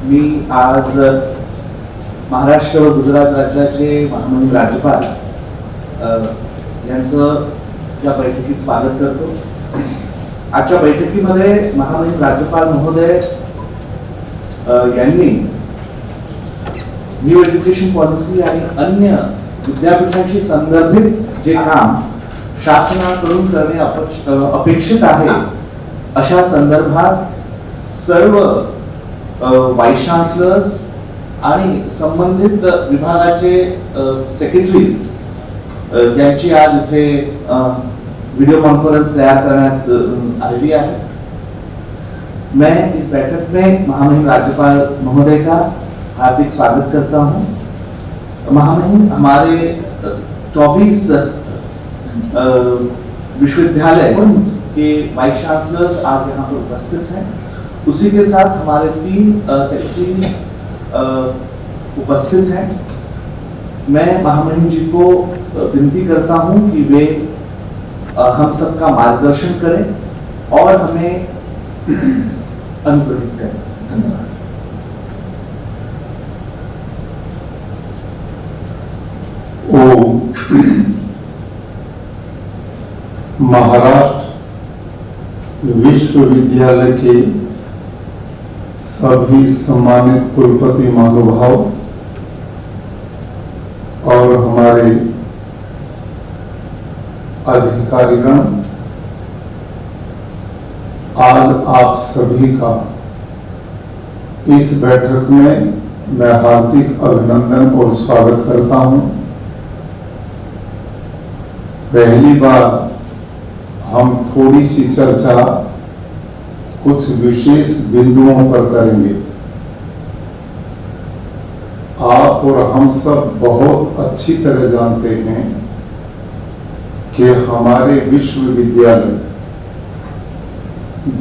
मी आज महाराष्ट्र व गुजरात राज्याचे महामहिम राज्यपाल यांचं या बैठकीत स्वागत करतो। आजच्या बैठकीमध्ये महामहिम राज्यपाल महोदय यांनी न्यू एज्युकेशन पॉलिसी आणि अन्य विद्यापीठांशी संदर्भित जे काम शासनाकडून करणे अपेक्षित आहे अशा संदर्भात सर्व वाईस चान्सलर्स आणि संबंधित विभागाचे सेक्रेटरीज यांची आज इथे वीडियो कॉन्फ्रेंस तैयार करण्यात आलेली है। मैं इस बैठक में महामहिम राज्यपाल महोदय का हार्दिक स्वागत करता हूं। महामहिम हमारे 24 विश्वविद्यालय के वाइस चांसलर्स आज यहाँ पर उपस्थित हैं। उसी के साथ हमारे 3 सेक्रेटरीज उपस्थित हैं। मैं महामहिम जी को विनती करता हूं कि वे हम सबका मार्गदर्शन करें और हमें अनुप्राणित करें। धन्यवाद। महाराष्ट्र विश्वविद्यालय के सभी सम्मानित कुलपति महानुभाव और हमारे अधिकारीगण, आज आप सभी का इस बैठक में मैं हार्दिक अभिनंदन और स्वागत करता हूं। पहली बार हम थोड़ी सी चर्चा कुछ विशेष बिंदुओं पर करेंगे। आप और हम सब बहुत अच्छी तरह जानते हैं कि हमारे विश्वविद्यालय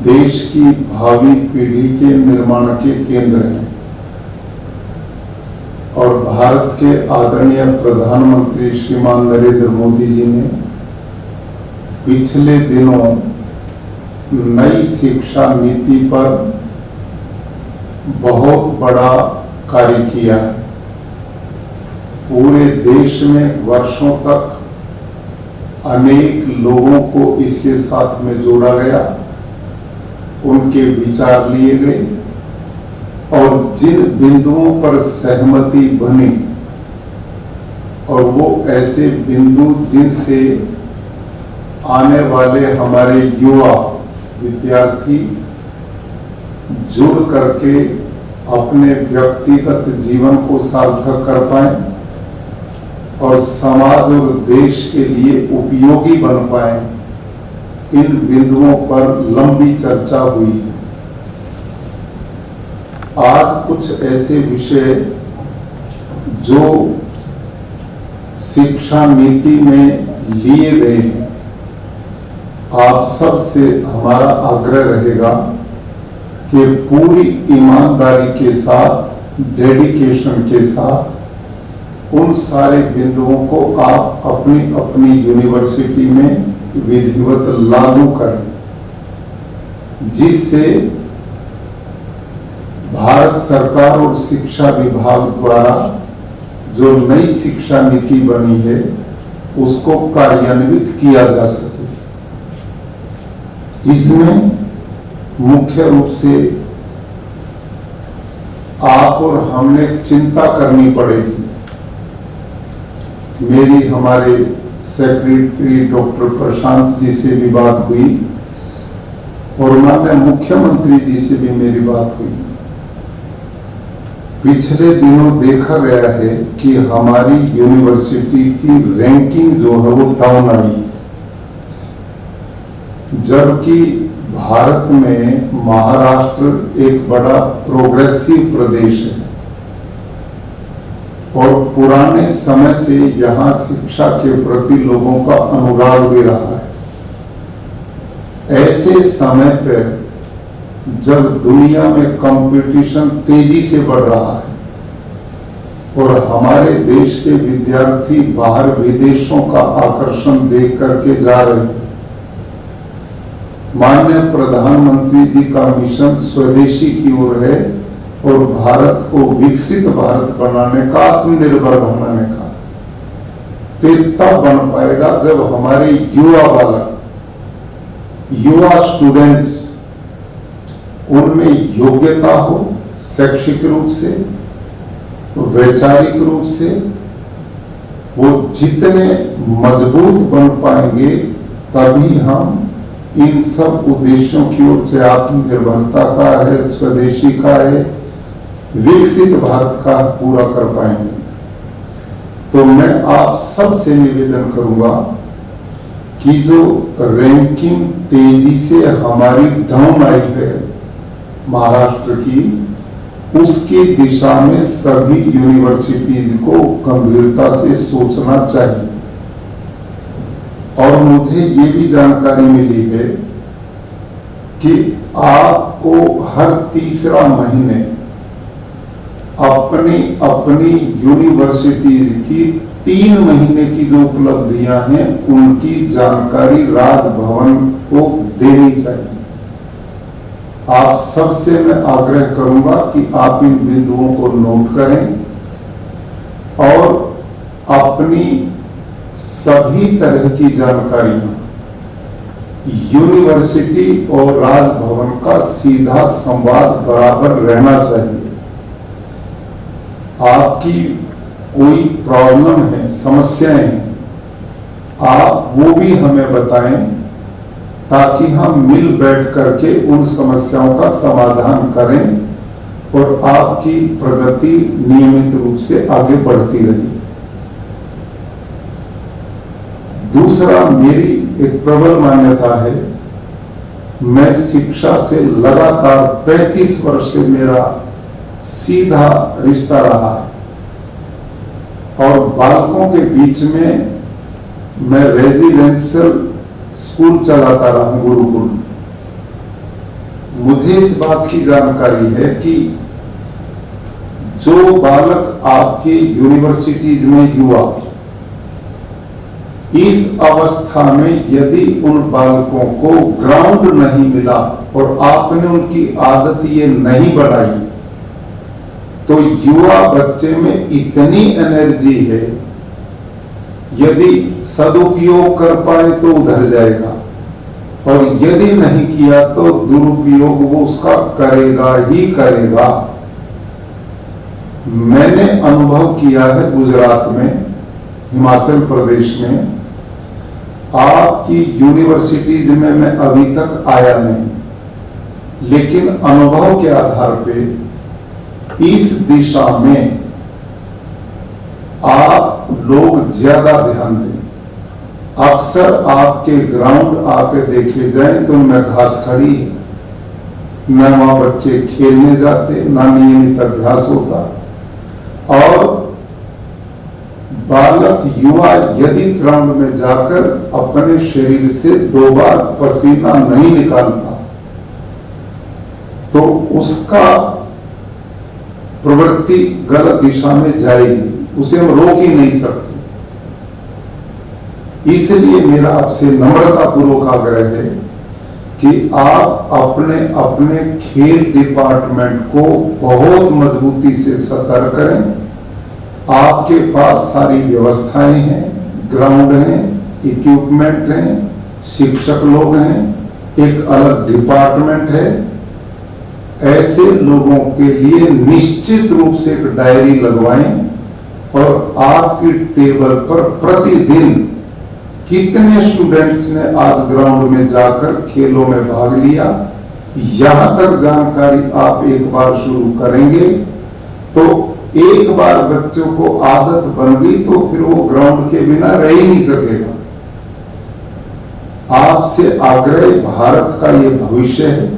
देश की भावी पीढ़ी के निर्माण के केंद्र हैं और भारत के आदरणीय प्रधानमंत्री श्रीमान नरेंद्र मोदी जी ने पिछले दिनों नई शिक्षा नीति पर बहुत बड़ा कार्य किया है। पूरे देश में वर्षों तक अनेक लोगों को इसके साथ में जोड़ा गया, उनके विचार लिए गए और जिन बिंदुओं पर सहमति बनी और वो ऐसे बिंदु जिनसे आने वाले हमारे युवा विद्यार्थी जुड़ करके अपने व्यक्तिगत जीवन को सार्थक कर पाए और समाज और देश के लिए उपयोगी बन पाए, इन बिंदुओं पर लंबी चर्चा हुई है। आज कुछ ऐसे विषय जो शिक्षा नीति में लिए गए हैं, आप सब से हमारा आग्रह रहेगा कि पूरी ईमानदारी के साथ, डेडिकेशन के साथ उन सारे बिंदुओं को आप अपनी अपनी यूनिवर्सिटी में विधिवत लागू करें, जिससे भारत सरकार और शिक्षा विभाग द्वारा जो नई शिक्षा नीति बनी है उसको कार्यान्वित किया जा सके। इसमें मुख्य रूप से आप और हमने चिंता करनी पड़ेगी। मेरी हमारे सेक्रेटरी डॉक्टर प्रशांत जी से भी बात हुई और माननीय मुख्यमंत्री जी से भी मेरी बात हुई। पिछले दिनों देखा गया है कि हमारी यूनिवर्सिटी की रैंकिंग जो है वो डाउन आई है, जबकि भारत में महाराष्ट्र एक बड़ा प्रोग्रेसिव प्रदेश है और पुराने समय से यहाँ शिक्षा के प्रति लोगों का अनुराग भी रहा है। ऐसे समय पर जब दुनिया में कंपटीशन तेजी से बढ़ रहा है और हमारे देश के विद्यार्थी बाहर विदेशों का आकर्षण देख करके जा रहे हैं, माननीय प्रधानमंत्री जी का मिशन स्वदेशी की ओर है और भारत को विकसित भारत बनाने का, आत्मनिर्भर बनाने का, तो तब बन पाएगा जब हमारे युवा बालक, युवा स्टूडेंट्स, उनमें योग्यता हो, शैक्षिक रूप से, वैचारिक रूप से वो जितने मजबूत बन पाएंगे तभी हम इन सब उद्देश्यों की ओर, चाहे आत्मनिर्भरता का है, स्वदेशी का है, विकसित भारत का पूरा कर पाएंगे। तो मैं आप सबसे निवेदन करूंगा कि जो रैंकिंग तेजी से हमारी डाउन आई है महाराष्ट्र की, उसकी दिशा में सभी यूनिवर्सिटीज को गंभीरता से सोचना चाहिए। और मुझे ये भी जानकारी मिली है कि आपको हर तीसरा महीने अपनी अपनी यूनिवर्सिटीज की 3 महीने की जो उपलब्धियां हैं उनकी जानकारी राजभवन को देनी चाहिए। आप सबसे मैं आग्रह करूंगा कि आप इन बिंदुओं को नोट करें और अपनी सभी तरह की जानकारियां यूनिवर्सिटी और राजभवन का सीधा संवाद बराबर रहना चाहिए। आपकी कोई प्रॉब्लम है, समस्याएं हैं, आप वो भी हमें बताएं ताकि हम मिल बैठ करके उन समस्याओं का समाधान करें और आपकी प्रगति नियमित रूप से आगे बढ़ती रहे। दूसरा, मेरी एक प्रबल मान्यता है, मैं शिक्षा से लगातार 35 वर्ष से मेरा सीधा रिश्ता रहा और बालकों के बीच में मैं रेजिडेंशियल स्कूल चलाता रहा, गुरुकुल। मुझे इस बात की जानकारी है कि जो बालक आपके यूनिवर्सिटीज में युवा, इस अवस्था में यदि उन बालकों को ग्राउंड नहीं मिला और आपने उनकी आदत ये नहीं बढ़ाई, तो युवा बच्चे में इतनी एनर्जी है, यदि सदुपयोग कर पाए तो उधर जाएगा और यदि नहीं किया तो दुरुपयोग वो उसका करेगा ही करेगा। मैंने अनुभव किया है गुजरात में, हिमाचल प्रदेश में। आपकी यूनिवर्सिटीज में मैं अभी तक आया नहीं, लेकिन अनुभव के आधार पे इस दिशा में आप लोग ज्यादा ध्यान दें। अक्सर आपके ग्राउंड आके देखे जाएं तो उनमें घास खड़ी है, न वहां बच्चे खेलने जाते, न नियमित अभ्यास होता। और बालक युवा यदि ग्राउंड में जाकर अपने शरीर से 2 बार पसीना नहीं निकालता तो उसका प्रवृत्ति गलत दिशा में जाएगी, उसे हम रोक ही नहीं सकते। इसलिए मेरा आपसे नम्रता पूर्वक आग्रह है कि आप अपने अपने खेल डिपार्टमेंट को बहुत मजबूती से सतर्क करें। आपके पास सारी व्यवस्थाएं हैं, ग्राउंड हैं, इक्विपमेंट हैं, शिक्षक लोग हैं, एक अलग डिपार्टमेंट है। ऐसे लोगों के लिए निश्चित रूप से एक डायरी लगवाएं और आपकी टेबल पर प्रतिदिन कितने स्टूडेंट्स ने आज ग्राउंड में जाकर खेलों में भाग लिया, यहां तक जानकारी आप एक बार शुरू करेंगे तो एक बार बच्चों को आदत बन गई तो फिर वो ग्राउंड के बिना रह ही नहीं सकेगा। आपसे आग्रह, भारत का ये भविष्य है।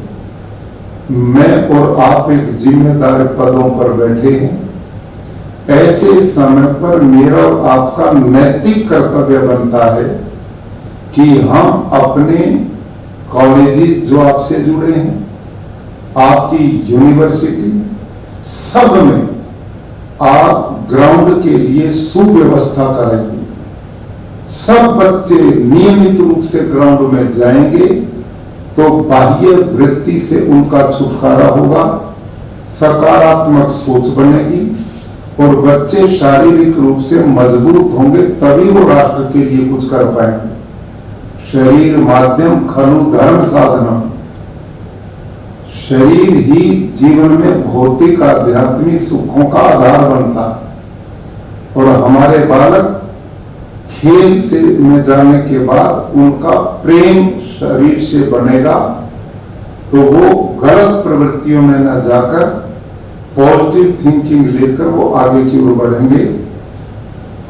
मैं और आप एक जिम्मेदार पदों पर बैठे हैं। ऐसे समय पर मेरा और आपका नैतिक कर्तव्य बनता है कि हम अपने कॉलेज जो आपसे जुड़े हैं, आपकी यूनिवर्सिटी, सब में आप ग्राउंड के लिए सुव्यवस्था करेंगे। सब बच्चे नियमित रूप से ग्राउंड में जाएंगे तो बाह्य वृत्ति से उनका छुटकारा होगा सकारात्मक सोच बनेगी और बच्चे शारीरिक रूप से मजबूत होंगे, तभी वो राष्ट्र के लिए कुछ कर पाएंगे। शरीर माध्यम खलु धर्म साधना, शरीर ही जीवन में भौतिक आध्यात्मिक सुखों का आधार बनता है और हमारे बालक खेल से में जाने के बाद उनका प्रेम शरीर से बनेगा, तो वो गलत प्रवृत्तियों में न जाकर पॉजिटिव थिंकिंग लेकर वो आगे की ओर बढ़ेंगे।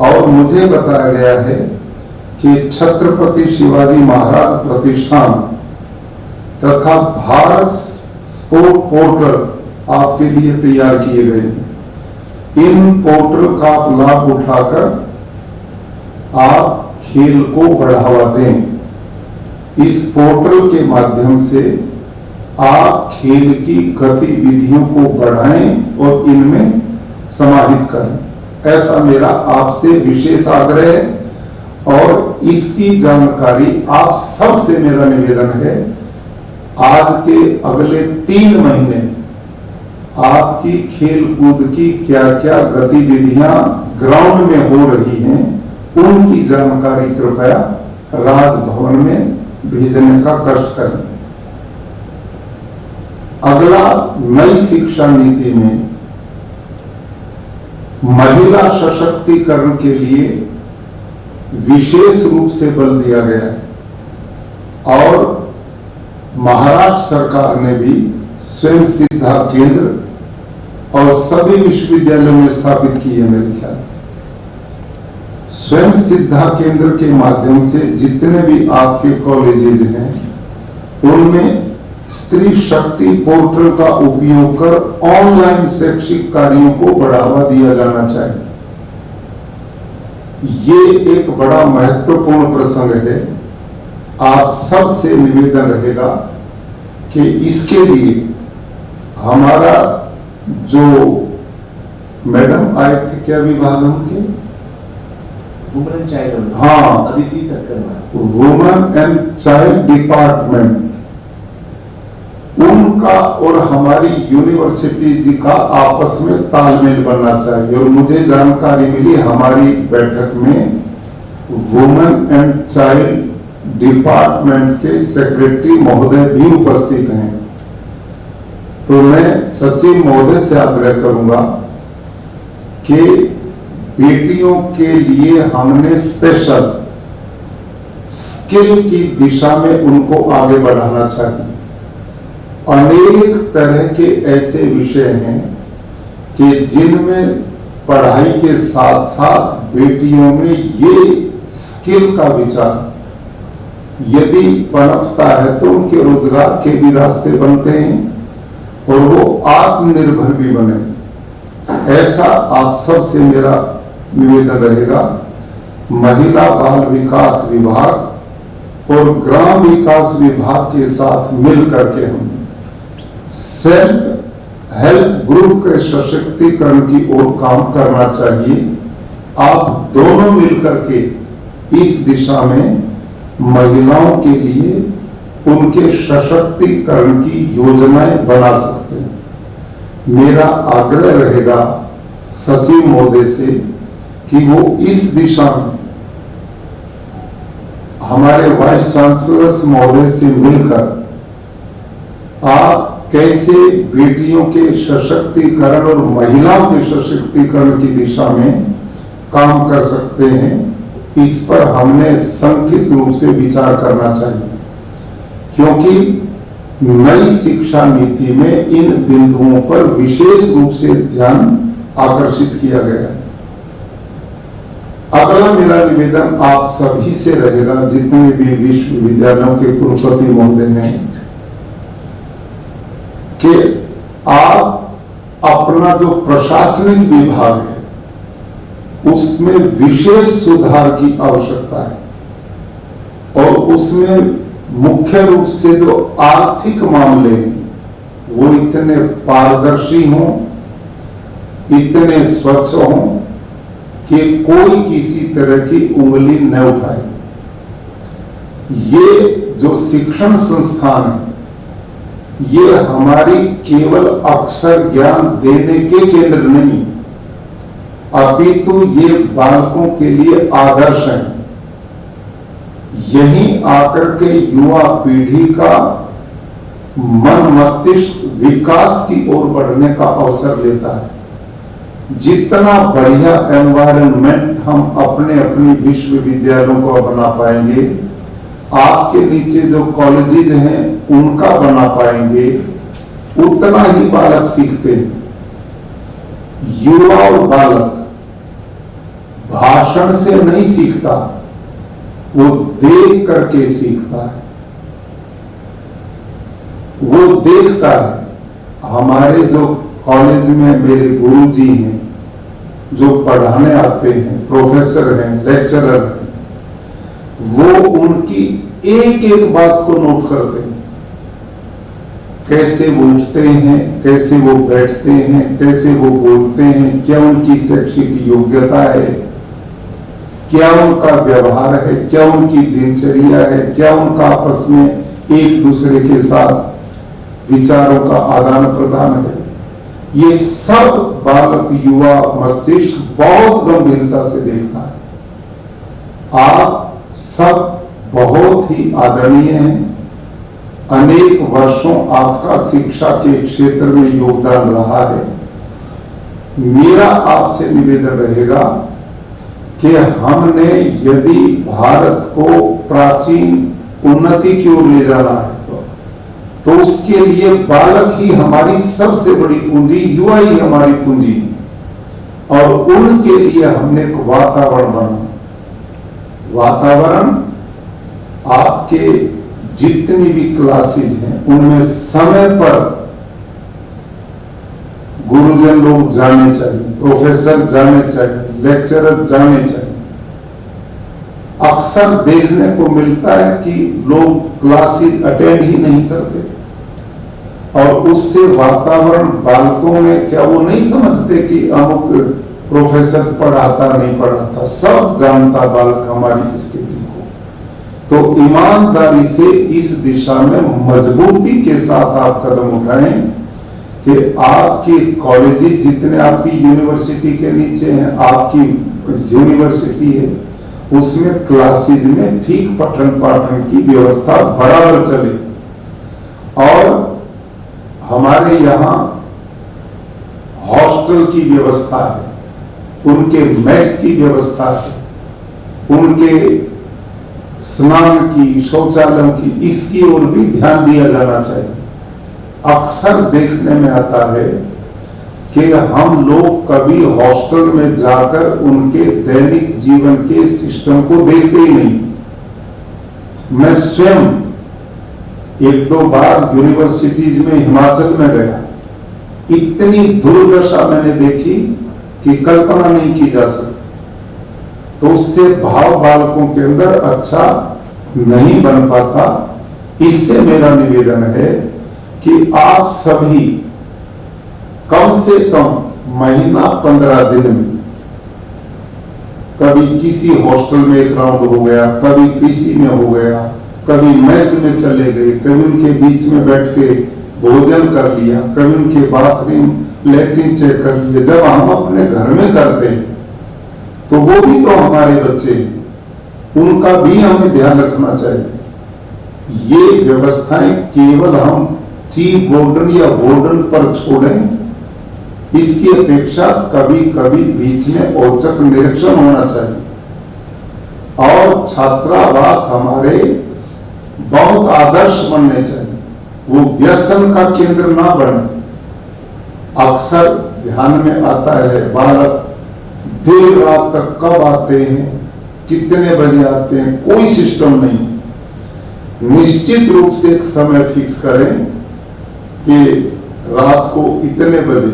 और मुझे बताया गया है कि छत्रपति शिवाजी महाराज प्रतिष्ठान तथा भारत स्पोर्ट पोर्टल आपके लिए तैयार किए गए हैं। इन पोर्टल का आप लाभ उठाकर आप खेल को बढ़ावा दें। इस पोर्टल के माध्यम से आप खेल की गतिविधियों को बढ़ाएं और इनमें समाहित करें, ऐसा मेरा आपसे विशेष आग्रह है। और इसकी जानकारी आप सबसे मेरा निवेदन है, आज के अगले 3 महीने आपकी खेल कूद की क्या क्या गतिविधियां ग्राउंड में हो रही हैं, उनकी जानकारी कृपया राजभवन में भेजने का कष्ट करें। अगला, नई शिक्षा नीति में महिला सशक्तिकरण के लिए विशेष रूप से बल दिया गया है और महाराष्ट्र सरकार ने भी स्वयं सिद्धा केंद्र और सभी विश्वविद्यालयों में स्थापित की है। मेरे ख्याल स्वयं सिद्धा केंद्र के माध्यम से जितने भी आपके कॉलेजेज हैं उनमें स्त्री शक्ति पोर्टल का उपयोग कर ऑनलाइन शैक्षिक कार्यों को बढ़ावा दिया जाना चाहिए। ये एक बड़ा महत्वपूर्ण प्रसंग है। आप सबसे निवेदन रहेगा कि इसके लिए हमारा जो मैडम आए थे, क्या विभाग उनके, वुमेन एंड चाइल्ड, हाँ, अदिति तक्कर, वुमेन एंड चाइल्ड डिपार्टमेंट, उनका और हमारी यूनिवर्सिटी जी का आपस में तालमेल बनना चाहिए। और मुझे जानकारी मिली हमारी बैठक में वुमेन एंड चाइल्ड डिपार्टमेंट के सेक्रेटरी महोदय भी उपस्थित हैं। तो मैं सचिव महोदय से आग्रह करूंगा कि बेटियों के लिए हमने स्पेशल स्किल की दिशा में उनको आगे बढ़ाना चाहिए। अनेक तरह के ऐसे विषय हैं कि जिनमें पढ़ाई के साथ साथ बेटियों में ये स्किल का विचार यदि पनपता है तो उनके रोजगार के भी रास्ते बनते हैं और वो आत्मनिर्भर भी बने। ऐसा आप सबसे मेरा निवेदन रहेगा। महिला बाल विकास विभाग और ग्राम विकास विभाग के साथ मिलकर के हम सेल्फ हेल्प ग्रुप के सशक्तिकरण की ओर काम करना चाहिए। आप दोनों मिलकर के इस दिशा में महिलाओं के लिए उनके सशक्तिकरण की योजनाएं बना सकते हैं। मेरा आग्रह रहेगा सचिव महोदय से कि वो इस दिशा में हमारे वाइस चांसलर महोदय से मिलकर आप कैसे बेटियों के सशक्तिकरण और महिलाओं के सशक्तिकरण की दिशा में काम कर सकते हैं, इस पर हमने संक्षिप्त रूप से विचार करना चाहिए, क्योंकि नई शिक्षा नीति में इन बिंदुओं पर विशेष रूप से ध्यान आकर्षित किया गया है। अगला मेरा निवेदन आप सभी से रहेगा, जितने भी विश्वविद्यालयों के कुलपति महोदय हैं, कि आप अपना जो प्रशासनिक विभाग है उसमें विशेष सुधार की आवश्यकता है और उसमें मुख्य रूप से जो आर्थिक मामले हैं वो इतने पारदर्शी हों, इतने स्वच्छ हों कि कोई किसी तरह की उंगली न उठाए। ये जो शिक्षण संस्थान है ये हमारी केवल अक्षर ज्ञान देने के केंद्र नहीं, अपितु ये बालकों के लिए आदर्श हैं। यहीं आकर के युवा पीढ़ी का मन मस्तिष्क विकास की ओर बढ़ने का अवसर लेता है। जितना बढ़िया एनवायरनमेंट हम अपने अपनी विश्वविद्यालयों को बना पाएंगे, आपके नीचे जो कॉलेजेज हैं उनका बना पाएंगे, उतना ही बालक सीखते हैं। युवा और बालक भाषण से नहीं सीखता, वो देख करके सीखता है, वो देखता है। हमारे जो कॉलेज में मेरे गुरुजी हैं, जो पढ़ाने आते हैं, प्रोफेसर हैं, लेक्चरर हैं, वो उनकी एक एक बात को नोट करते हैं। कैसे वो उठते हैं, कैसे वो बैठते हैं, कैसे वो बोलते हैं, क्या उनकी शैक्षिक योग्यता है, क्या उनका व्यवहार है, क्या उनकी दिनचर्या है, क्या उनका आपस में एक दूसरे के साथ विचारों का आदान प्रदान है। ये सब बालक युवा मस्तिष्क बहुत गंभीरता से देखता है। आप सब बहुत ही आदरणीय हैं। अनेक वर्षों आपका शिक्षा के क्षेत्र में योगदान रहा है। मेरा आपसे निवेदन रहेगा कि हमने यदि भारत को प्राचीन उन्नति की ओर ले जाना है तो उसके लिए बालक ही हमारी सबसे बड़ी पूंजी, युवा ही हमारी पूंजी है। और उनके लिए हमने एक वातावरण बना। वातावरण आपके जितनी भी क्लासेज हैं उनमें समय पर गुरुजन लोग जाने चाहिए, प्रोफेसर जाने चाहिए, लेक्चरर जाने चाहिए। अक्सर देखने को मिलता है कि लोग क्लासेज अटेंड ही नहीं करते और उससे वातावरण बालकों में, क्या वो नहीं समझते कि अमुक प्रोफेसर पढ़ाता नहीं पढ़ाता, सब जानता बालक हमारी स्थिति को। तो ईमानदारी से इस दिशा में मजबूती के साथ आप कदम उठाएं कि आपके कॉलेजेस जितने आपकी यूनिवर्सिटी के नीचे हैं, आपकी यूनिवर्सिटी है, उसमें क्लासेज में ठीक पठन पाठन की व्यवस्था बराबर चले। और हमारे यहाँ हॉस्टल की व्यवस्था है, उनके मेस की व्यवस्था है, उनके स्नान की, शौचालयों की, इसकी ओर भी ध्यान दिया जाना चाहिए। अक्सर देखने में आता है कि हम लोग कभी हॉस्टल में जाकर उनके दैनिक जीवन के सिस्टम को देखते ही नहीं। मैं स्वयं एक दो बार यूनिवर्सिटीज में हिमाचल में गया, इतनी दुर्दशा मैंने देखी कि कल्पना नहीं की जा सकती। तो उससे भाव बालकों के अंदर अच्छा नहीं बन पाता। इससे मेरा निवेदन है कि आप सभी कम से कम महीना 15 दिन में कभी किसी हॉस्टल में एक राउंड हो गया, कभी किसी में हो गया, कभी मेस में चले गए, कभी उनके बीच में बैठ के भोजन कर लिया, कभी उनके बाथरूम लैट्रिन चेक कर लिया। जब हम अपने घर में करते हैं तो वो भी तो हमारे बच्चे हैं, उनका भी हमें ध्यान रखना चाहिए। ये व्यवस्थाएं केवल हम चीफ वार्डन या वार्डन पर छोड़ें, इसकी अपेक्षा कभी कभी बीच में औचक निरीक्षण होना चाहिए। और छात्रावास हमारे बहुत आदर्श बनने चाहिए, वो व्यसन का केंद्र ना बने। अक्सर ध्यान में आता है बालक देर रात तक कब आते हैं, कितने बजे आते हैं, कोई सिस्टम नहीं। निश्चित रूप से एक समय फिक्स करें कि रात को इतने बजे,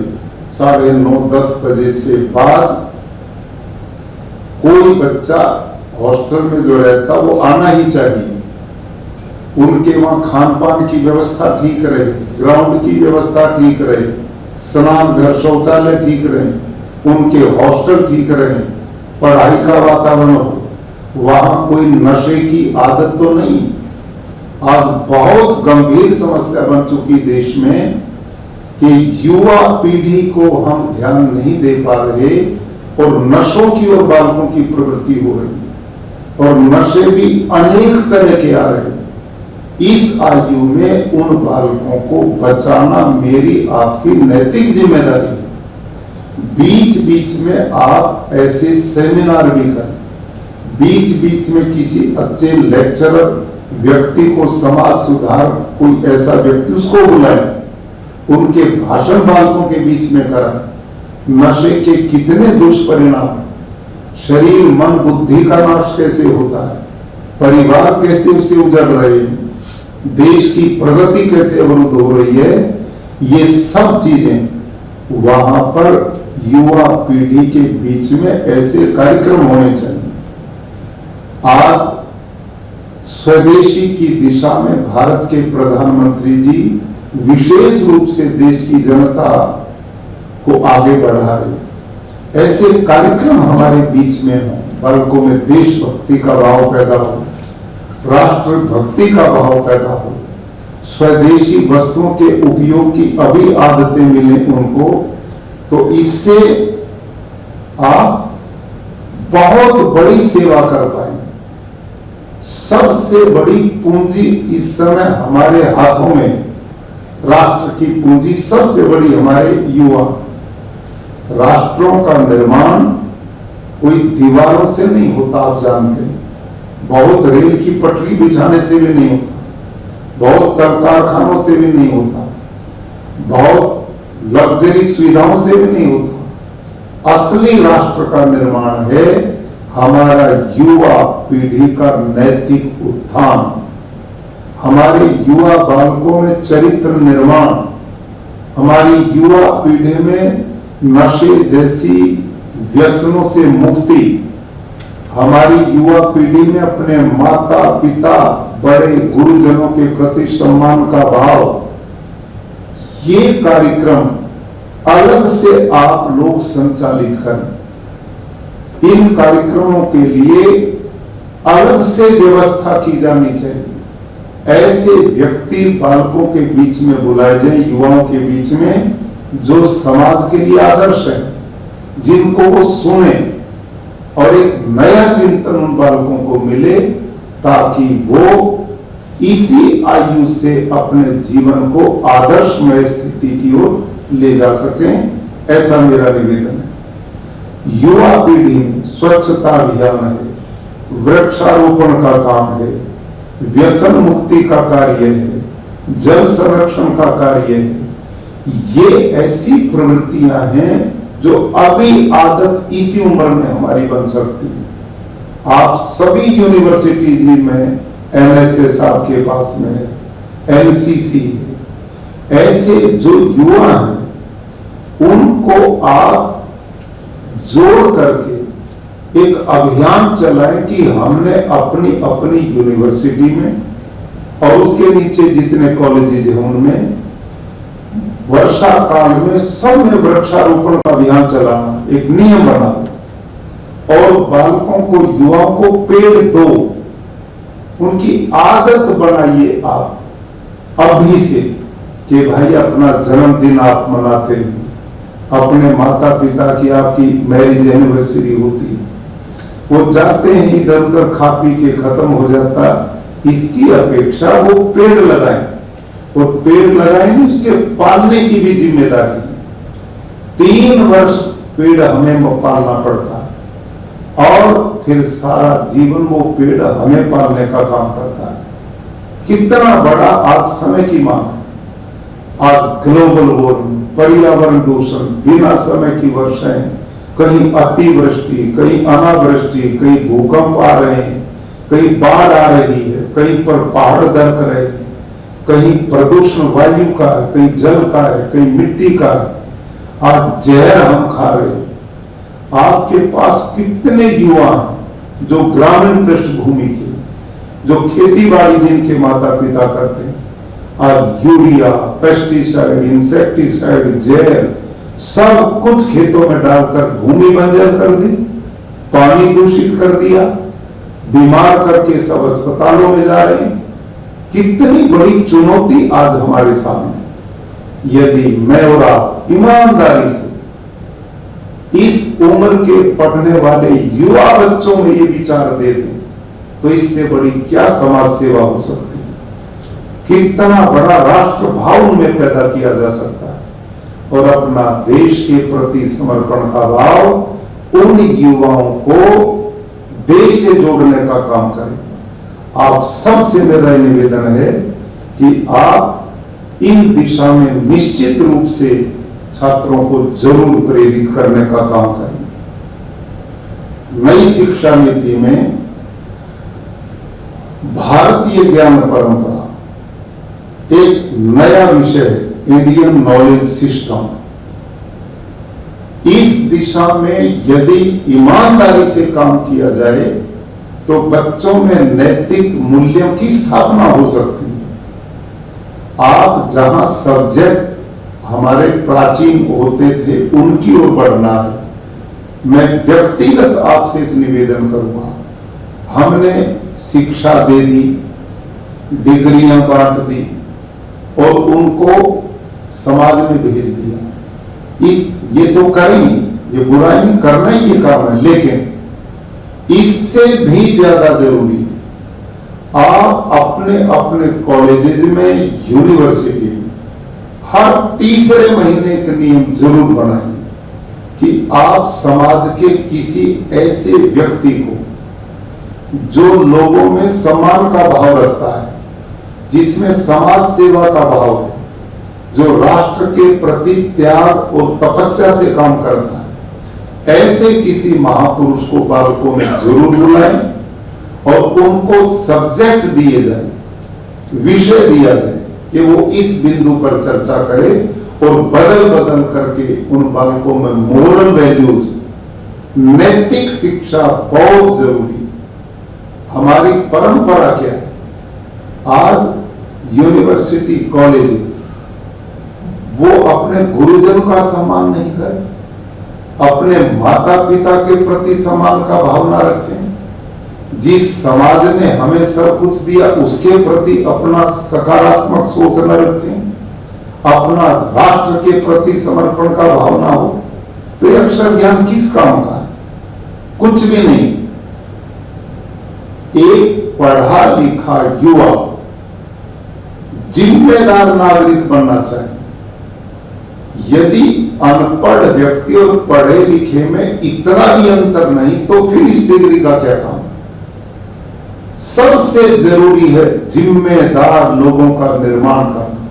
9:30-10 बजे से बाद कोई बच्चा हॉस्टल में जो रहता वो आना ही चाहिए। उनके वहां खान पान की व्यवस्था ठीक रहे, ग्राउंड की व्यवस्था ठीक रहे, स्नान घर शौचालय ठीक रहे, उनके हॉस्टल ठीक रहे, पढ़ाई का वातावरण हो, वहां कोई नशे की आदत तो नहीं। आज बहुत गंभीर समस्या बन चुकी देश में कि युवा पीढ़ी को हम ध्यान नहीं दे पा रहे और नशों की ओर बालकों की प्रवृत्ति हो रही है और नशे भी अनेक तरह के आ रहे हैं। इस आयु में उन बालकों को बचाना मेरी आपकी नैतिक जिम्मेदारी है। बीच बीच में आप ऐसे सेमिनार भी करें, बीच बीच में किसी अच्छे लेक्चरर व्यक्ति को, समाज सुधार कोई ऐसा व्यक्ति उसको बुलाएं, उनके भाषण बालकों के बीच में कराएं। नशे के कितने दुष्परिणाम, शरीर मन बुद्धि का नाश कैसे होता है, परिवार कैसे उसे उजड़ रहे हैं, देश की प्रगति कैसे अवरुद्ध हो रही है, ये सब चीजें वहां पर युवा पीढ़ी के बीच में ऐसे कार्यक्रम होने चाहिए। आज स्वदेशी की दिशा में भारत के प्रधानमंत्री जी विशेष रूप से देश की जनता को आगे बढ़ा रहे हैं। ऐसे कार्यक्रम हमारे बीच में हो, बालकों में देशभक्ति का भाव पैदा हो, राष्ट्र भक्ति का भाव पैदा हो, स्वदेशी वस्तुओं के उपयोग की अभी आदतें मिले उनको, तो इससे आप बहुत बड़ी सेवा कर पाएंगे। सबसे बड़ी पूंजी इस समय हमारे हाथों में, राष्ट्र की पूंजी सबसे बड़ी हमारे युवा। राष्ट्रों का निर्माण कोई दीवारों से नहीं होता, आप जानते हैं। बहुत रेल की पटरी बिछाने से भी नहीं होता, बहुत कल कारखानों से भी नहीं होता, बहुत लग्जरी सुविधाओं से भी नहीं होता। असली राष्ट्र का निर्माण है हमारा युवा पीढ़ी का नैतिक उत्थान, हमारे युवा बालकों में चरित्र निर्माण, हमारी युवा पीढ़ी में नशे जैसी व्यसनों से मुक्ति, हमारी युवा पीढ़ी में अपने माता पिता बड़े गुरुजनों के प्रति सम्मान का भाव। ये कार्यक्रम अलग से आप लोग संचालित करें। इन कार्यक्रमों के लिए अलग से व्यवस्था की जानी चाहिए। ऐसे व्यक्ति बालकों के बीच में बुलाए जाए, युवाओं के बीच में, जो समाज के लिए आदर्श है, जिनको वो सुने और एक नया चिंतन उन बालकों को मिले, ताकि वो इसी आयु से अपने जीवन को आदर्शमय स्थिति की ओर ले जा सकें। ऐसा मेरा निवेदन है। युवा पीढ़ी में स्वच्छता अभियान है, वृक्षारोपण का काम है, व्यसन मुक्ति का कार्य है, जल संरक्षण का कार्य है। ये ऐसी प्रवृत्तियां हैं जो अभी आदत इसी उम्र में हमारी बन सकती है। आप सभी यूनिवर्सिटीज में एनएसएस आपके पास में है, एनसीसी है। ऐसे जो युवा हैं उनको आप जोड़ करके एक अभियान चलाएं कि हमने अपनी अपनी यूनिवर्सिटी में और उसके नीचे जितने कॉलेजेज हैं उनमें वर्षा काल में सब में वृक्षारोपण का अभियान चलाना, एक नियम बना और बालकों को, युवाओं को पेड़ दो, उनकी आदत बनाइए आप अभी से कि भाई अपना जन्मदिन आप मनाते हैं, अपने माता पिता की आपकी मैरिज एनिवर्सरी होती है, वो जाते हैं इधर उधर खा पी के खत्म हो जाता। इसकी अपेक्षा वो पेड़ लगाएं, और पेड़ लगाएंगे उसके पालने की भी जिम्मेदारी है। 3 वर्ष पेड़ हमें पालना पड़ता है और फिर सारा जीवन वो पेड़ हमें पालने का काम करता है। कितना बड़ा आज समय की मांग है। आज ग्लोबल वार्मिंग, पर्यावरण दूषण, बिना समय की वर्षाएं, कहीं अतिवृष्टि, कहीं अनावृष्टि, कहीं भूकंप आ रहे हैं, कहीं बाढ़ आ रही है, कहीं पर पहाड़ दरक रहे हैं, कहीं प्रदूषण वायु का, कहीं जल का है, कहीं मिट्टी का है। आज जहर हम खा रहे हैं। आपके पास कितने युवा हैं जो ग्रामीण पृष्ठभूमि के, जो खेती बाड़ी जिनके माता पिता करते हैं, आज यूरिया, पेस्टिसाइड, इंसेक्टिसाइड, जहर सब कुछ खेतों में डालकर भूमि बंजर कर दी, पानी दूषित कर दिया, बीमार करके सब अस्पतालों में जा रहे हैं। कितनी बड़ी चुनौती आज हमारे सामने। यदि मैं और आप ईमानदारी से इस उम्र के पढ़ने वाले युवा बच्चों में ये विचार दे दें तो इससे बड़ी क्या समाज सेवा हो सकती है, कितना बड़ा राष्ट्र भाव उनमें पैदा किया जा सकता है और अपना देश के प्रति समर्पण का भाव उन युवाओं को देश से जोड़ने का काम करें। आप सबसे मेरा निवेदन है कि आप इन दिशा में निश्चित रूप से छात्रों को जरूर प्रेरित करने का काम करें। नई शिक्षा नीति में भारतीय ज्ञान परंपरा एक नया विषय है, इंडियन नॉलेज सिस्टम। इस दिशा में यदि ईमानदारी से काम किया जाए तो बच्चों में नैतिक मूल्यों की स्थापना हो सकती है। आप जहां सब्जेक्ट हमारे प्राचीन होते थे उनकी ओर बढ़ना है। मैं व्यक्तिगत आपसे एक निवेदन करूंगा, हमने शिक्षा दे दी, डिग्रियां बांट दी और उनको समाज में भेज दिया। ये तो करेंगे, ये बुराई नहीं करना ही ये काम है, लेकिन इससे भी ज्यादा जरूरी है आप अपने अपने कॉलेजेस में, यूनिवर्सिटी में हर तीसरे महीने का नियम जरूर बनाइए कि आप समाज के किसी ऐसे व्यक्ति को जो लोगों में सम्मान का भाव रखता है, जिसमें समाज सेवा का भाव है, जो राष्ट्र के प्रति त्याग और तपस्या से काम करता है, ऐसे किसी महापुरुष को बालकों में जरूर बुलाएं और उनको सब्जेक्ट दिए जाए, विषय दिया जाए कि वो इस बिंदु पर चर्चा करे और बदल बदल करके उन बालकों में मोरल वैल्यूज, नैतिक शिक्षा बहुत जरूरी है। हमारी परंपरा क्या है? आज यूनिवर्सिटी, कॉलेज वो अपने गुरुजन का सम्मान नहीं करें, अपने माता पिता के प्रति सम्मान का भावना रखें, जिस समाज ने हमें सब कुछ दिया उसके प्रति अपना सकारात्मक सोच न रखें, अपना राष्ट्र के प्रति समर्पण का भावना हो, तो यह अक्षर ज्ञान किस काम का है? कुछ भी नहीं। एक पढ़ा लिखा युवा जिम्मेदार नागरिक बनना चाहिए। यदि अनपढ़ व्यक्ति और पढ़े लिखे में इतना ही अंतर नहीं तो फिर इस डिग्री का क्या काम? सबसे जरूरी है जिम्मेदार लोगों का निर्माण करना,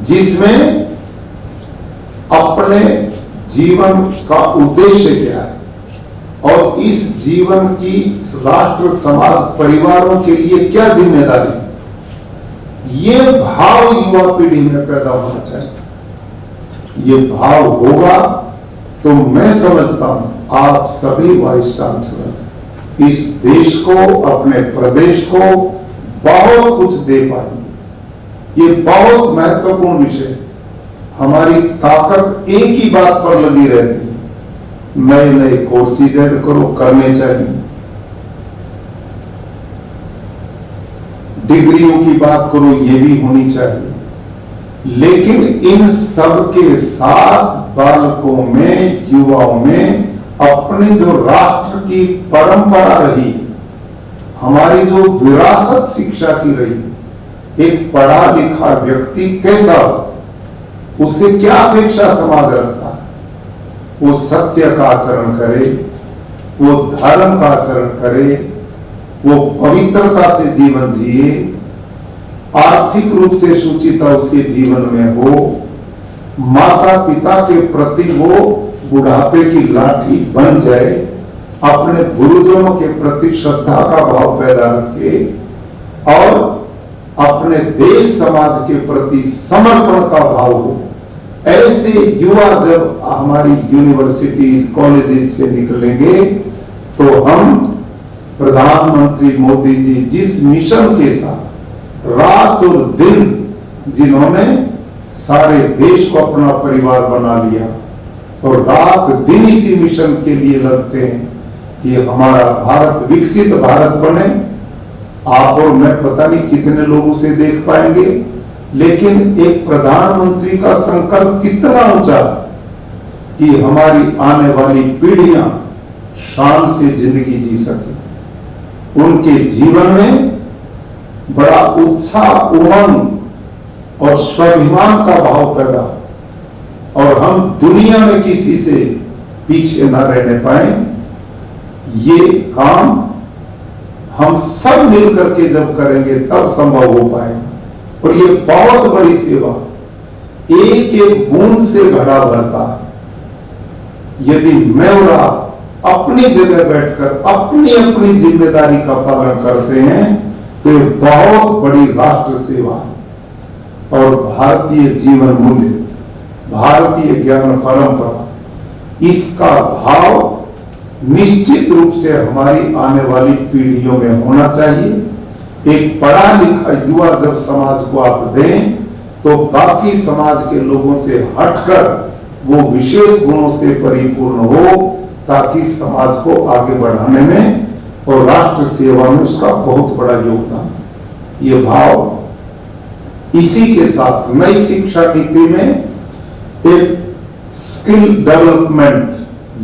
जिसमें अपने जीवन का उद्देश्य क्या है और इस जीवन की राष्ट्र, समाज, परिवारों के लिए क्या जिम्मेदारी है, ये भाव युवा पीढ़ी में पैदा होना चाहिए। ये भाव होगा तो मैं समझता हूं आप सभी वाइस चांसलर इस देश को, अपने प्रदेश को बहुत कुछ दे पाएंगे। ये बहुत महत्वपूर्ण विषय है। हमारी ताकत एक ही बात पर लगी रहती है, नए नए कोर्सेज ऐड करो, करने चाहिए, डिग्रियों की बात करो, ये भी होनी चाहिए, लेकिन इन सब के साथ बालकों में, युवाओं में अपने जो राष्ट्र की परंपरा रही, हमारी जो विरासत शिक्षा की रही, एक पढ़ा लिखा व्यक्ति कैसा हो, उससे क्या अपेक्षा समाज रखता है? वो सत्य का आचरण करे, वो धर्म का आचरण करे, वो पवित्रता से जीवन जिए, आर्थिक रूप से शुचिता उसके जीवन में हो, माता पिता के प्रति वो बुढ़ापे की लाठी बन जाए, अपने गुरुजनों के प्रति श्रद्धा का भाव पैदा रखे और अपने देश समाज के प्रति समर्पण का भाव हो। ऐसे युवा जब हमारी यूनिवर्सिटीज, कॉलेजेस से निकलेंगे तो हम प्रधानमंत्री मोदी जी जिस मिशन के साथ रात और दिन जिन्होंने सारे देश को अपना परिवार बना लिया और रात दिन इसी मिशन के लिए लगते हैं कि हमारा भारत विकसित भारत बने, आप और मैं पता नहीं कितने लोग उसे देख पाएंगे, लेकिन एक प्रधानमंत्री का संकल्प कितना ऊंचा कि हमारी आने वाली पीढ़ियां शान से जिंदगी जी सके। उनके जीवन में बड़ा उत्साह, उमंग और स्वाभिमान का भाव पैदा, और हम दुनिया में किसी से पीछे ना रहने पाए। ये काम हम सब मिलकर के जब करेंगे तब संभव हो पाएगा। और ये बहुत बड़ी सेवा, एक एक बूंद से घड़ा भरता है। यदि मैं और आप अपनी जगह बैठकर अपनी अपनी जिम्मेदारी का पालन करते हैं तो ये बहुत बड़ी राष्ट्र सेवा है। और भारतीय जीवन मूल्य, भारतीय ज्ञान परंपरा, इसका भाव निश्चित रूप से हमारी आने वाली पीढ़ियों में होना चाहिए। एक पढ़ा लिखा युवा जब समाज को आप दें तो बाकी समाज के लोगों से हटकर वो विशेष गुणों से परिपूर्ण हो, ताकि समाज को आगे बढ़ाने में और राष्ट्र सेवा में उसका बहुत बड़ा योगदान। ये भाव इसी के साथ नई शिक्षा नीति में एक स्किल डेवलपमेंट,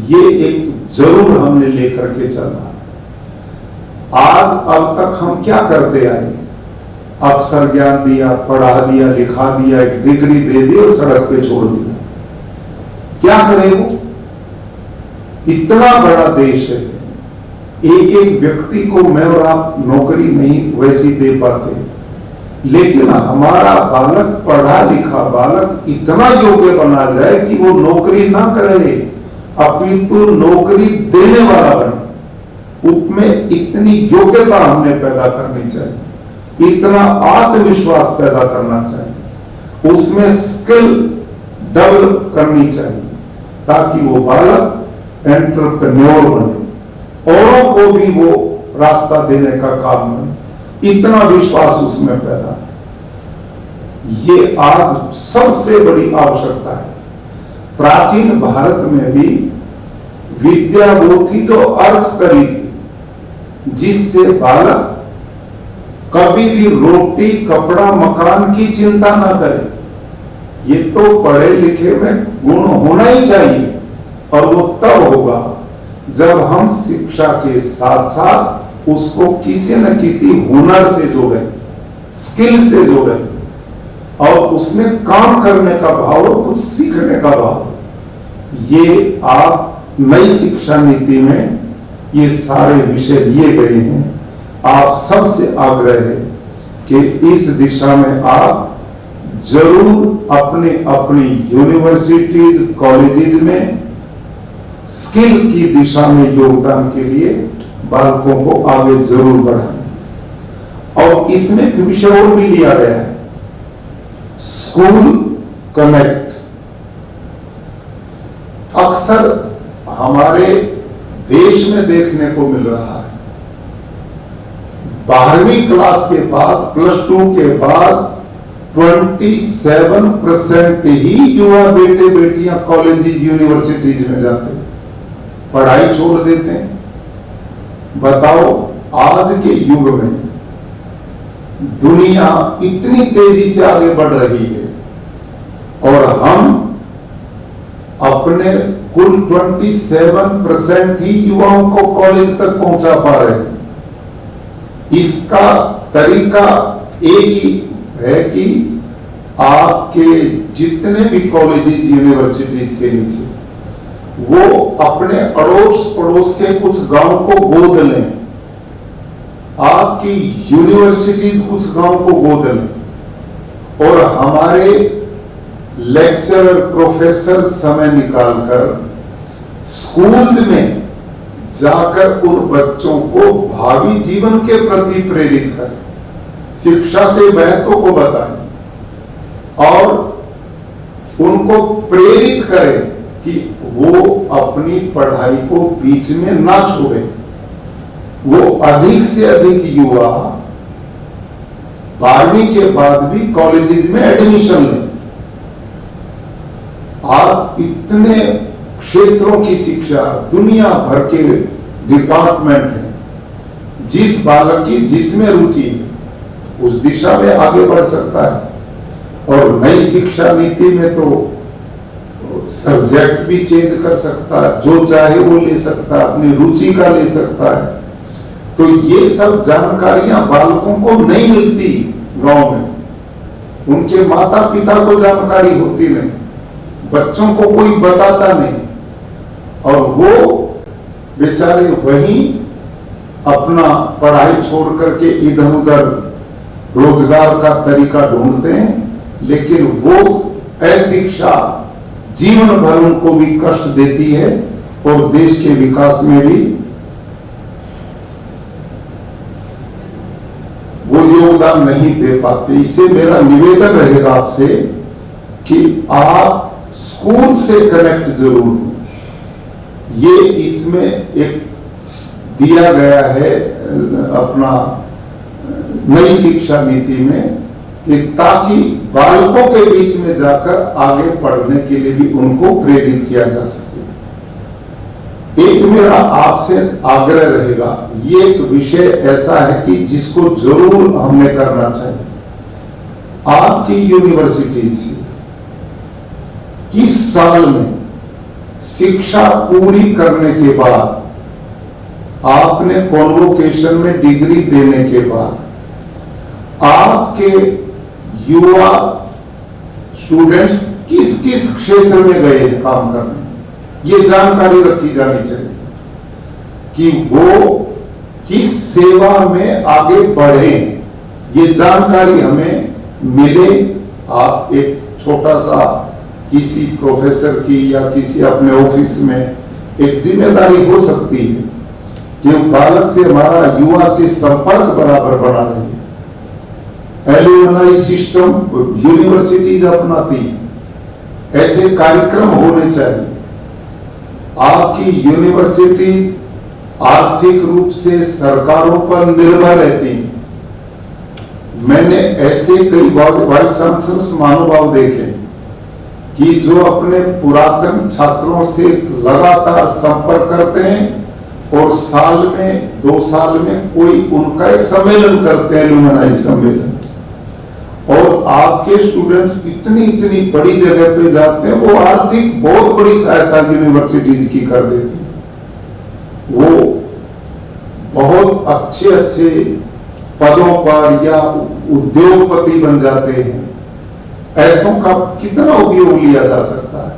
ये एक जरूर हमने लेकर के चलना। आज अब तक हम क्या करते आए? अक्षर ज्ञान दिया, पढ़ा दिया, लिखा दिया, एक डिग्री दे दी और सड़क पे छोड़ दिया। क्या करे वो? इतना बड़ा देश है, एक एक व्यक्ति को मैं और आप नौकरी नहीं वैसी दे पाते, लेकिन हमारा बालक, पढ़ा लिखा बालक इतना योग्य बना जाए कि वो नौकरी ना करे, अपितु नौकरी देने वाला बने। उसमें इतनी योग्यता हमने पैदा करनी चाहिए, इतना आत्मविश्वास पैदा करना चाहिए, उसमें स्किल डेवलप करनी चाहिए, ताकि वो बालक एंटरप्रेन्योर बने, औरों को भी वो रास्ता देने का काम बने। इतना विश्वास उसमें पैदा, ये आज सबसे बड़ी आवश्यकता है। प्राचीन भारत में भी विद्या वो थी जो अर्थ करी थी, जिससे बालक कभी भी रोटी, कपड़ा, मकान की चिंता ना करे। ये तो पढ़े लिखे में गुण होना ही चाहिए, और वो तब होगा जब हम शिक्षा के साथ साथ उसको किसी न किसी हुनर से जोड़ेंगे, स्किल से जोड़ेंगे, और उसमें काम करने का भाव और कुछ सीखने का भाव। ये आप नई शिक्षा नीति में ये सारे विषय लिए गए हैं। आप सबसे आग्रह है कि इस दिशा में आप जरूर अपने अपनी यूनिवर्सिटीज, कॉलेजेस में स्किल की दिशा में योगदान के लिए बालकों को आगे जरूर बढ़ाएं। और इसमें एक विषय और भी लिया गया है, स्कूल कनेक्ट। अक्सर हमारे देश में देखने को मिल रहा है, 12वीं क्लास के बाद, +2 के बाद 27% ही युवा बेटे बेटियां कॉलेज, यूनिवर्सिटीज में जाते हैं, पढ़ाई छोड़ देते हैं। बताओ, आज के युग में दुनिया इतनी तेजी से आगे बढ़ रही है और हम अपने कुल 27% ही युवाओं को कॉलेज तक पहुंचा पा रहे हैं। इसका तरीका एक ही है कि आपके जितने भी कॉलेजेस, यूनिवर्सिटीज के नीचे वो अपने अड़ोस पड़ोस के कुछ गांव को गोद लें, आपकी यूनिवर्सिटीज कुछ गांव को गोद लें, और हमारे लेक्चरर, प्रोफेसर समय निकालकर स्कूल्स में जाकर उन बच्चों को भावी जीवन के प्रति प्रेरित करें, शिक्षा के महत्व को बताएं और उनको प्रेरित करें कि वो अपनी पढ़ाई को बीच में ना छोड़ें। वो अधिक से अधिक युवा 12वीं के बाद भी कॉलेजेस में एडमिशन लें। आप इतने क्षेत्रों की शिक्षा, दुनिया भर के डिपार्टमेंट हैं जिस बालक की जिसमें रुचि है उस दिशा में आगे बढ़ सकता है। और नई शिक्षा नीति में तो सब्जेक्ट भी चेंज कर सकता है, जो चाहे वो ले सकता है, अपनी रुचि का ले सकता है। तो ये सब जानकारियां बालकों को नहीं मिलती गांव में, उनके माता पिता को जानकारी होती नहीं, बच्चों को कोई बताता नहीं, और वो बेचारे वहीं अपना पढ़ाई छोड़ करके इधर उधर रोजगार का तरीका ढूंढते हैं। लेकिन वो अशिक्षा जीवन भर उनको भी कष्ट देती है और देश के विकास में भी वो योगदान नहीं दे पाते। इससे मेरा निवेदन रहेगा आपसे कि आप स्कूल से कनेक्ट जरूर हो। ये इसमें एक दिया गया है अपना नई शिक्षा नीति में कि ताकि बालकों के बीच में जाकर आगे पढ़ने के लिए भी उनको प्रेरित किया जा सके। एक मेरा आपसे आग्रह रहेगा, ये एक विषय ऐसा है कि जिसको जरूर हमें करना चाहिए। आपकी यूनिवर्सिटी से किस साल में शिक्षा पूरी करने के बाद, आपने कॉन्वोकेशन में डिग्री देने के बाद, आपके युवा स्टूडेंट्स किस किस क्षेत्र में गए हैं काम करने, ये जानकारी रखी जानी चाहिए कि वो किस सेवा में आगे बढ़े। ये जानकारी हमें मिले। आप एक छोटा सा किसी प्रोफेसर की या किसी अपने ऑफिस में एक जिम्मेदारी हो सकती है कि बालक से हमारा युवा से संपर्क बराबर बना रही है। एलुमनाई सिस्टम यूनिवर्सिटीज अपनाती है, ऐसे कार्यक्रम होने चाहिए। आपकी यूनिवर्सिटी आर्थिक रूप से सरकारों पर निर्भर रहती है। मैंने ऐसे कई वाइस चांसलर्स महानुभाव देखे कि जो अपने पुरातन छात्रों से लगातार संपर्क करते हैं और साल में 2 साल में कोई उनका एक सम्मेलन करते हैं, एलुमनाई सम्मेलन, और आपके स्टूडेंट्स इतनी बड़ी जगह पे जाते हैं, वो आर्थिक बहुत बड़ी सहायता यूनिवर्सिटीज की कर देती है। वो बहुत अच्छे पदों पर या उद्योगपति बन जाते हैं। ऐसों का कितना उपयोग लिया जा सकता है।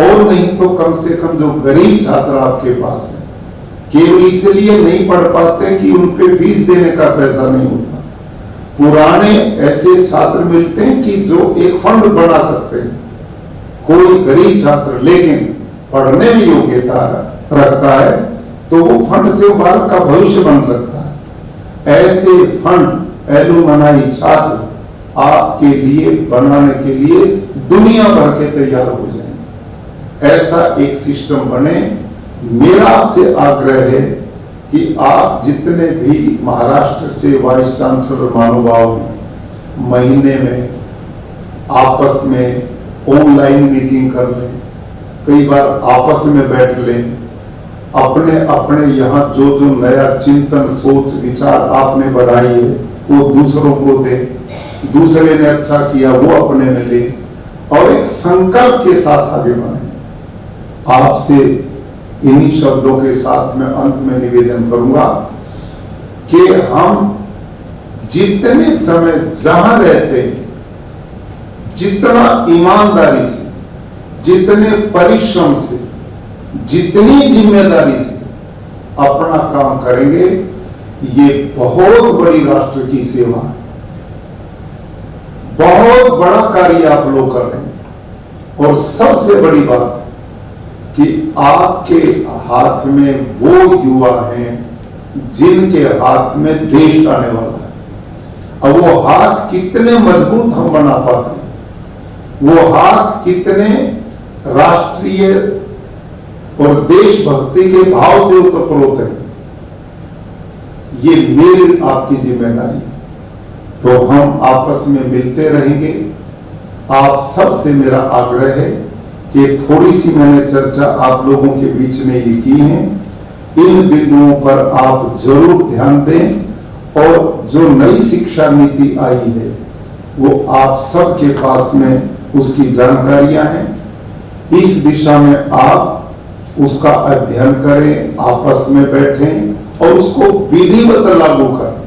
और नहीं तो कम से कम जो गरीब छात्र आपके पास है, केवल इसलिए नहीं पढ़ पाते कि उन पे फीस देने का पैसा नहीं होता। पुराने ऐसे छात्र मिलते हैं कि जो एक फंड बना सकते हैं। कोई गरीब छात्र लेकिन पढ़ने में योग्यता रखता है तो वो फंड से बालक का भविष्य बन सकता है। ऐसे फंड एलुमनाई छात्र आपके लिए बनाने के लिए दुनिया भर के तैयार हो जाएंगे। ऐसा एक सिस्टम बने। मेरा आपसे आग्रह है कि आप जितने भी महाराष्ट्र से वाइस चांसलर महानुभाव हैं, महीने में आपस में ऑनलाइन मीटिंग कर लें, कई बार आपस में बैठ लें, अपने अपने यहाँ जो नया चिंतन सोच विचार आपने बढ़ाई है वो दूसरों को दें, दूसरे ने अच्छा किया वो अपने में ले, और एक संकल्प के साथ आगे बढ़े। आपसे इन्हीं शब्दों के साथ मैं अंत में निवेदन करूंगा कि हम जितने समय जहां रहते हैं, जितना ईमानदारी से, जितने परिश्रम से, जितनी जिम्मेदारी से अपना काम करेंगे, ये बहुत बड़ी राष्ट्र की सेवा है। बहुत बड़ा कार्य आप लोग कर रहे हैं। और सबसे बड़ी बात कि आपके हाथ में वो युवा हैं जिनके हाथ में देश आने वाला है। अब वो हाथ कितने मजबूत हम बना पाते हैं, वो हाथ कितने राष्ट्रीय और देशभक्ति के भाव से उत्प्रोत है, ये मेरी आपकी जिम्मेदारी है। तो हम आपस में मिलते रहेंगे। आप सबसे मेरा आग्रह है कि थोड़ी सी मैंने चर्चा आप लोगों के बीच में ये की है, इन बिंदुओं पर आप जरूर ध्यान दें और जो नई शिक्षा नीति आई है वो आप सबके पास में उसकी जानकारियां हैं। इस दिशा में आप उसका अध्ययन करें, आपस में बैठें और उसको विधिवत लागू करें।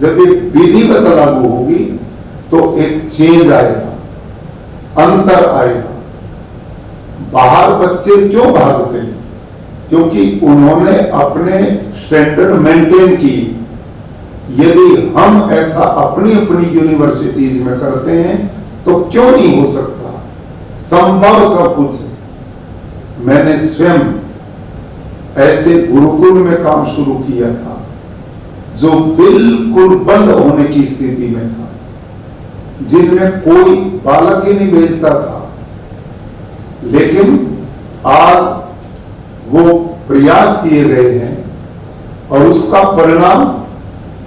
जब ये विधिवत लागू होगी तो एक चेंज आएगा, अंतर आएगा। बाहर बच्चे क्यों भागते हैं? क्योंकि उन्होंने अपने स्टैंडर्ड मेंटेन किए। यदि हम ऐसा अपनी अपनी यूनिवर्सिटीज में करते हैं तो क्यों नहीं हो सकता? संभव सब कुछ है। मैंने स्वयं ऐसे गुरुकुल में काम शुरू किया था जो बिल्कुल बंद होने की स्थिति में था, जिनमें कोई बालक ही नहीं भेजता था। लेकिन आज वो प्रयास किए गए हैं और उसका परिणाम,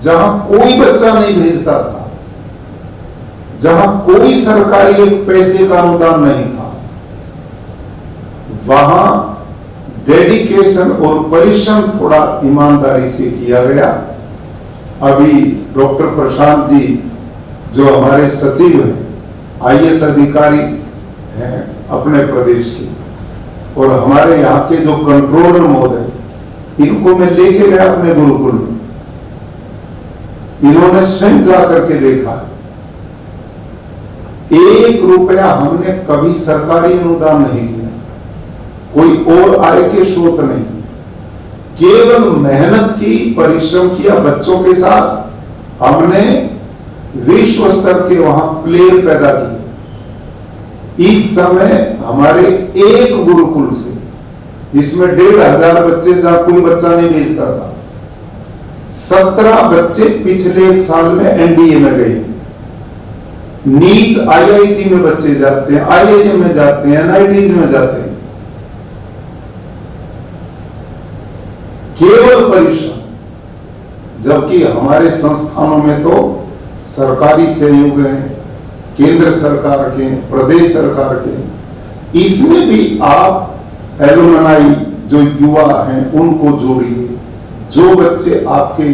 जहां कोई बच्चा नहीं भेजता था, जहां कोई सरकारी एक पैसे का अनुदान नहीं था, वहां डेडिकेशन और परिश्रम थोड़ा ईमानदारी से किया गया। अभी डॉक्टर प्रशांत जी जो हमारे सचिव हैं, आईएएस अधिकारी हैं अपने प्रदेश के, और हमारे यहाँ के जो कंट्रोलर महोदय, इनको मैं लेके गया अपने गुरुकुल में। इन्होंने स्वयं जाकर के देखा, 1 रुपया हमने कभी सरकारी अनुदान नहीं लिया, कोई और आय के स्रोत नहीं, केवल मेहनत की, परिश्रम किया बच्चों के साथ। हमने विश्व स्तर के वहां प्लेयर पैदा किए। इस समय हमारे एक गुरुकुल से, इसमें 1500 बच्चे, जहां कोई बच्चा नहीं भेजता था, 17 बच्चे पिछले साल में एनडीए में गए। नीट आईआईटी में बच्चे जाते हैं, आईआईएम में जाते हैं, एनआईटीज में जाते हैं। केवल परिश्रम, जबकि हमारे संस्थानों में तो सरकारी सहयोग है, केंद्र सरकार के, प्रदेश सरकार के। इसमें भी आप एलुमनाई जो युवा हैं उनको जोड़िए। जो बच्चे आपके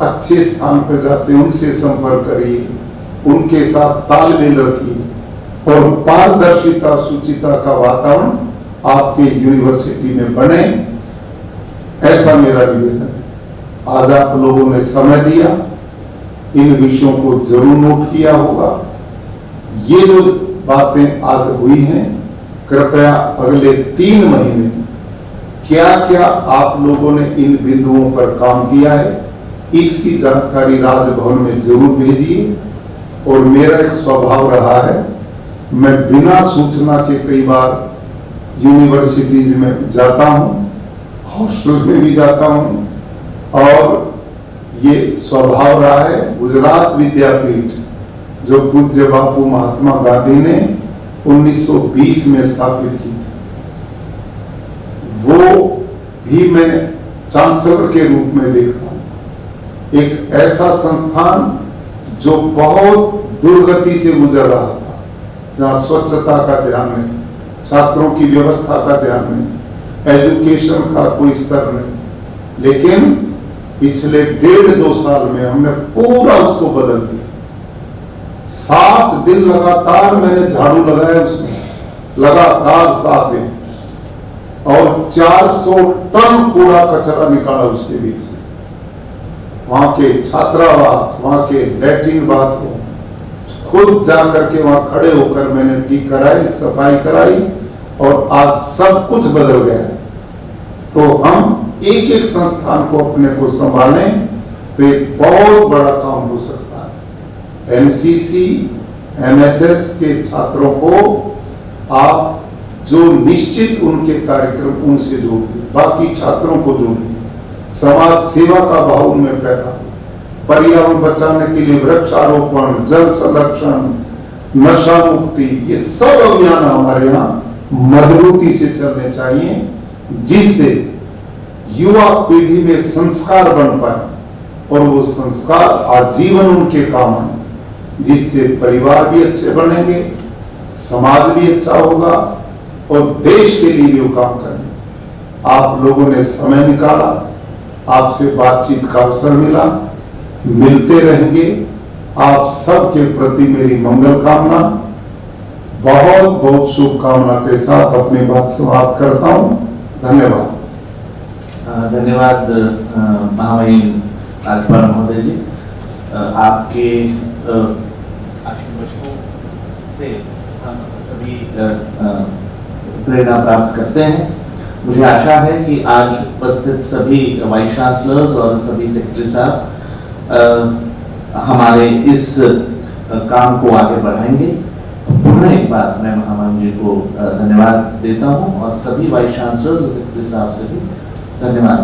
अच्छे स्थान पर जाते हैं उनसे संपर्क करिए, उनके साथ तालमेल रखिए और पारदर्शिता, शुचिता का वातावरण आपके यूनिवर्सिटी में बने, ऐसा मेरा निवेदन है। आज आप लोगों ने समय दिया, इन विषयों को जरूर नोट किया होगा। ये जो बातें आज हुई हैं, कृपया अगले 3 महीने क्या क्या आप लोगों ने इन बिंदुओं पर काम किया है, इसकी जानकारी राजभवन में जरूर भेजिए। और मेरा एक स्वभाव रहा है, मैं बिना सूचना के कई बार यूनिवर्सिटीज में जाता हूं, हॉस्टल में भी जाता हूं, और ये स्वभाव रहा है। गुजरात विद्यापीठ जो पूज्य बापू महात्मा गांधी ने 1920 में स्थापित की थी, वो भी मैं चांसलर के रूप में देखता हूं। एक ऐसा संस्थान जो बहुत दुर्गति से गुजर रहा था, जहां स्वच्छता का ध्यान नहीं, छात्रों की व्यवस्था का ध्यान नहीं, एजुकेशन का कोई स्तर नहीं, लेकिन पिछले 1.5-2 साल में हमने पूरा उसको बदल दिया। 7 दिन लगातार मैंने झाड़ू लगाया उसमें, लगातार 7 दिन, और 400 टन कूड़ा कचरा निकाला उसके बीच से। वहां के छात्रावास, वहां के लैट्रिन बाथरूम, खुद जाकर के वहां खड़े होकर मैंने ठीक कराई, सफाई कराई, और आज सब कुछ बदल गया है। तो हम एक एक संस्थान को अपने को संभालें तो एक बहुत बड़ा काम हो सकता है। एनसीसी, एनएसएस के छात्रों को आप जो निश्चित उनके कार्यक्रम उनसे जोड़िए, बाकी छात्रों को जोड़िए। समाज सेवा का भाव उनमें पैदा हो, पर्यावरण बचाने के लिए वृक्षारोपण, जल संरक्षण, नशा मुक्ति, ये सब अभियान हमारे यहाँ मजबूती से चलने चाहिए, जिससे युवा पीढ़ी में संस्कार बन पाए और वो संस्कार आजीवन उनके काम आए, जिससे परिवार भी अच्छे बनेंगे, समाज भी अच्छा होगा और देश के लिए भी वो काम करेंगे। आप लोगों ने समय निकाला, आपसे बातचीत का अवसर मिला। मिलते रहेंगे। आप सबके प्रति मेरी मंगल कामना, बहुत बहुत शुभकामना के साथ अपनी बात समाप्त करता हूं। धन्यवाद। धन्यवाद महामहिम राज्यपाल महोदय जी। आपके आशीर्वादों से हम सभी प्रेरणा प्राप्त करते हैं। मुझे आशा है कि आज उपस्थित सभी वाइस चांसलर्स और सभी सेक्रेटरी साहब हमारे इस काम को आगे बढ़ाएंगे। पुनः एक बार मैं महामहिम जी को धन्यवाद देता हूं और सभी वाइस चांसलर्स और सेक्रेटरी साहब से भी धन्यवाद।